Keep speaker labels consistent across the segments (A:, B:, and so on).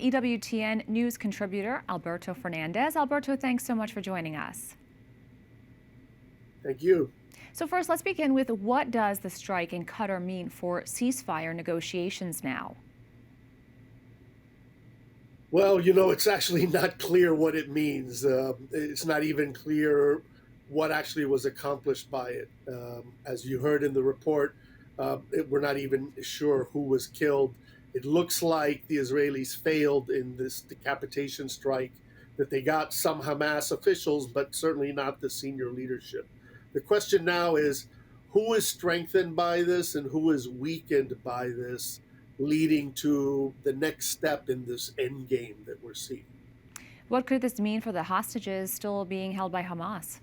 A: EWTN news contributor Alberto Fernandez. Alberto, thanks so much for joining us.
B: Thank you.
A: So first, let's begin with what does the strike in Qatar mean for ceasefire negotiations now?
B: Well, it's actually not clear what it means. It's not even clear what actually was accomplished by it. As you heard in the report, we're not even sure who was killed. It looks like the Israelis failed in this decapitation strike, that they got some Hamas officials, but certainly not the senior leadership. The question now is, who is strengthened by this and who is weakened by this, leading to the next step in this end game that we're seeing?
A: What could this mean for the hostages still being held by Hamas?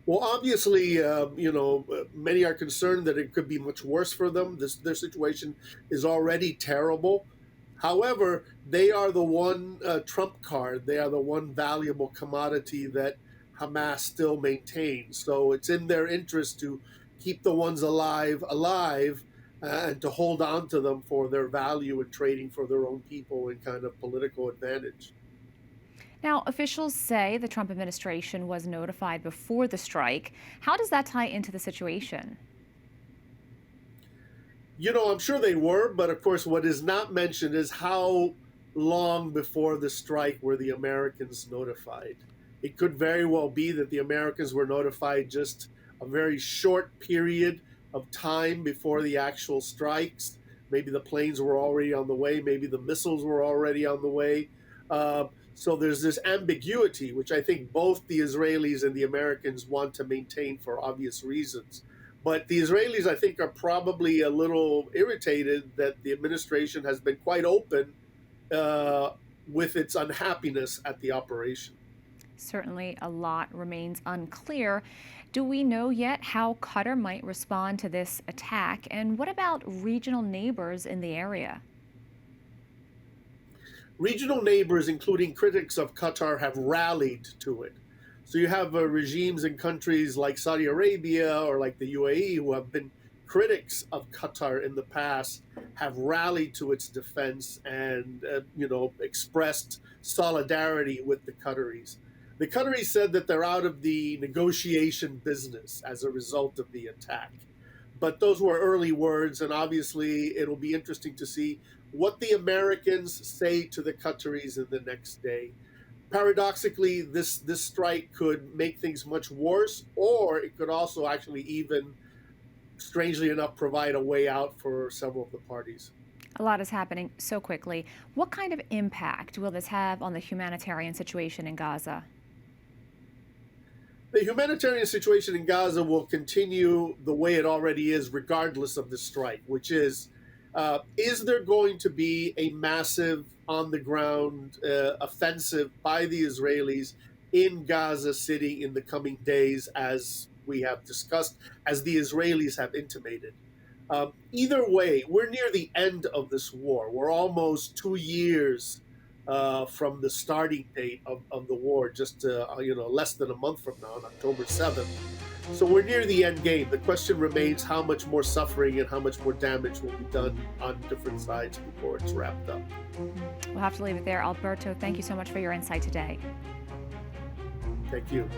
B: Well, obviously, many are concerned that it could be much worse for them. Their situation is already terrible. However, they are the one trump card. They are the one valuable commodity that Hamas still maintains. So it's in their interest to keep the ones alive, and to hold on to them for their value in trading for their own people and kind of political advantage.
A: Now, officials say the Trump administration was notified before the strike. How does that tie into the situation?
B: I'm sure they were, but of course, what is not mentioned is how long before the strike were the Americans notified. It could very well be that the Americans were notified just a very short period of time before the actual strikes. Maybe the planes were already on the way. Maybe the missiles were already on the way. So there's this ambiguity, which I think both the Israelis and the Americans want to maintain for obvious reasons. But the Israelis, I think, are probably a little irritated that the administration has been quite open with its unhappiness at the operation.
A: Certainly, a lot remains unclear. Do we know yet how Qatar might respond to this attack? And what about regional neighbors in the area?
B: Regional neighbors, including critics of Qatar, have rallied to it. So you have regimes in countries like Saudi Arabia or like the UAE, who have been critics of Qatar in the past, have rallied to its defense and expressed solidarity with the Qataris. The Qataris said that they're out of the negotiation business as a result of the attack. But those were early words, and obviously it'll be interesting to see what the Americans say to the Qataris in the next day. Paradoxically, this strike could make things much worse, or it could also actually even, strangely enough, provide a way out for several of the parties.
A: A lot is happening so quickly. What kind of impact will this have on the humanitarian situation in Gaza?
B: The humanitarian situation in Gaza will continue the way it already is, regardless of the strike, which is there going to be a massive on-the-ground offensive by the Israelis in Gaza City in the coming days, as we have discussed, as the Israelis have intimated? Either way, we're near the end of this war. We're almost 2 years from the starting date of the war, just less than a month from now, on October 7th. So we're near the end game. The question remains how much more suffering and how much more damage will be done on different sides before it's wrapped up.
A: We'll have to leave it there. Alberto, thank you so much for your insight today.
B: Thank you.